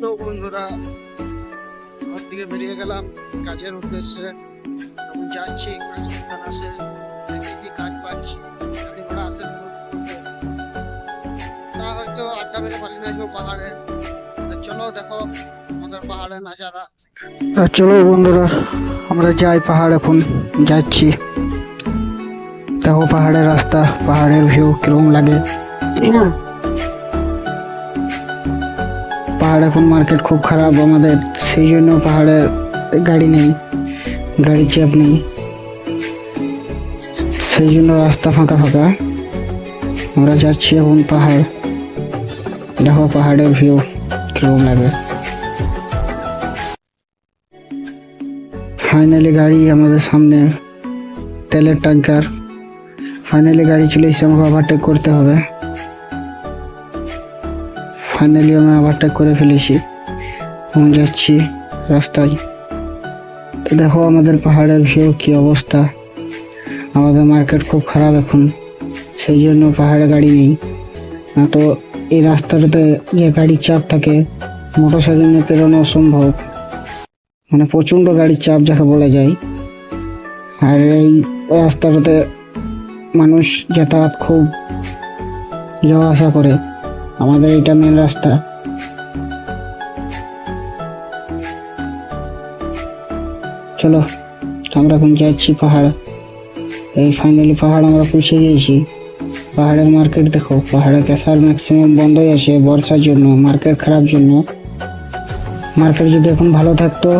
তো বন্ধুরা ঘর থেকে বেরিয়ে গেলাম কাজের উদ্দেশ্যে। এখন যাচ্ছি কাজ দোকান আসে, দেখি কি কাজ পাচ্ছি। গাড়ি ঘোড়া আসে তা হয়তো আড্ডা মেরে পালিয়ে আসবো পাহাড়ে। তো চলো দেখো আমাদের পাহাড়ের নাজারা। চলো বন্ধুরা আমরা যাই পাহাড়, এখন যাচ্ছি। দেখো পাহাড়ের রাস্তা, পাহাড়ের ভিউ কিরকম লাগে। পাহাড় এখন মার্কেট খুব খারাপ আমাদের, সেই জন্য পাহাড়ের গাড়ি নেই, গাড়ির চাপ নেই, সেই জন্য রাস্তা ফাঁকা ফাঁকা। আমরা যাচ্ছি এখন পাহাড়। দেখো পাহাড়ের ভিউ কিরকম লাগে। ফাইনালি গাড়ি আমাদের সামনে, তেলের ট্যাঙ্কার। ফাইনালি গাড়ি চলে এসে আমাকে ওভারটেক করতে হবে। ফাইনালি আমি ওভারটেক করে ফেলেছি, এখন যাচ্ছি রাস্তায়। তো দেখো আমাদের পাহাড়ের ভিউ কি অবস্থা। আমাদের মার্কেট খুব খারাপ এখন, সেই জন্য পাহাড়ে গাড়ি নেই। না তো এই রাস্তাটাতে যে গাড়ির চাপ থাকে, মোটরসাইকেল নিয়ে পেরোনো অসম্ভব, মানে প্রচণ্ড গাড়ির চাপ যাকে বলা যায়। আর এই রাস্তাটাতে মানুষ যাতায়াত খুব যাওয়া আসা করে। আমাদের এটা মেন রাস্তা। চলো আমরা এখন যাচ্ছি পাহাড়। এই ফাইনালি পাহাড় আমরা পৌঁছে গিয়েছি। পাহাড়ের মার্কেট দেখো, পাহাড়ে ক্যাসার ম্যাক্সিমাম বন্ধই আছে বর্ষার জন্য, মার্কেট খারাপ জন্য। মার্কেট যদি এখন ভালো থাকতো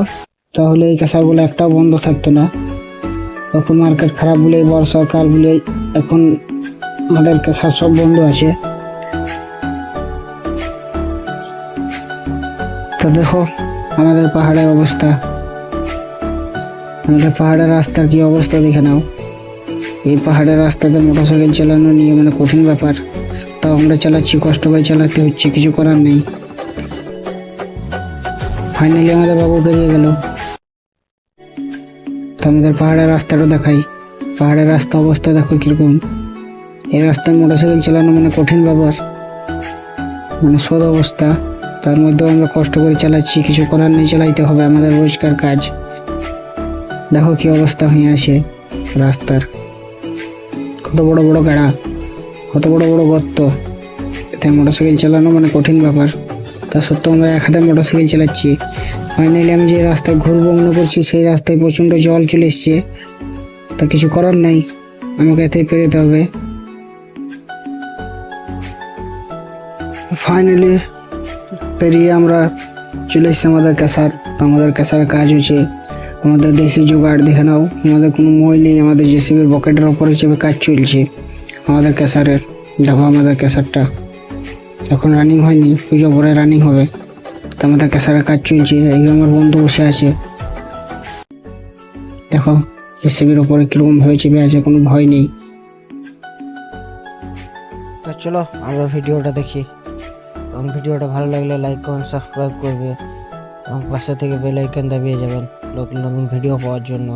তাহলে এই ক্যাসারগুলো একটাও বন্ধ থাকতো না। এখন মার্কেট খারাপ বলে, বর্ষাকাল বলে এখন আমাদের ক্যাসার সব বন্ধ আছে। তো দেখো আমাদের পাহাড়ের অবস্থা, আমাদের পাহাড়ের রাস্তার কি অবস্থা দেখে নাও। এই পাহাড়ের রাস্তাতে মোটরসাইকেল চালানো নিয়ে মানে কঠিন ব্যাপার, তাও আমরা চালাচ্ছি, কষ্ট করে চালাতে হচ্ছে, কিছু করার নেই। ফাইনালি আমাদের বাবু বেরিয়ে গেল। তো আমাদের পাহাড়ের রাস্তাটা দেখাই। পাহাড়ের রাস্তা অবস্থা দেখো কিরকম। এই রাস্তায় মোটরসাইকেল চালানো মানে কঠিন ব্যাপার, মানে সদ অবস্থা। তার মধ্যেও আমরা কষ্ট করে চালাচ্ছি, কিছু করার নেই, চালাইতে হবে, আমাদের রোজকার কাজ। দেখো কি অবস্থা হয়ে আছে রাস্তার, কত বড় বড় গাড়া, কত বড় বড় গর্ত। এতে মোটরসাইকেল চালানো মানে কঠিন ব্যাপার। তা সত্ত্বেও আমরা এক হাতে মোটরসাইকেল চালাচ্ছি। ফাইনালি আমি যে রাস্তায় ঘুরবো মনে করছি, সেই রাস্তায় প্রচণ্ড জল চলে এসছে। তা কিছু করার নাই, আমাকে এতেই পেরোতে হবে। ফাইনালি পেরিয়ে আমরা চলে এসেছি আমাদের ক্যাসার। আমাদের ক্যাসারের কাজ হচ্ছে আমাদের দেশি জোগাড়, দেখে নাও। আমাদের কোনো মই নেই, আমাদের জেসিবির বকেটের ওপরে চেপে কাজ চলছে আমাদের ক্যাসারের। দেখো আমাদের ক্যাসারটা এখন রানিং হয়নি, পুজো পরে রানিং হবে। তো আমাদের ক্যাসারের কাজ চলছে। এই আমার বন্ধু বসে আছে, দেখো জেসিবির ওপরে কিরকম ভাবে চেপে আছে, কোনো ভয় নেই। তো চলো আমরা ভিডিওটা দেখি, এবং ভিডিওটা ভালো লাগলে লাইক কমেন্ট সাবস্ক্রাইব করবে, এবং পাশে থেকে বেল আইকন দাবিয়ে যাবেন নতুন নতুন ভিডিও পাওয়ার জন্য।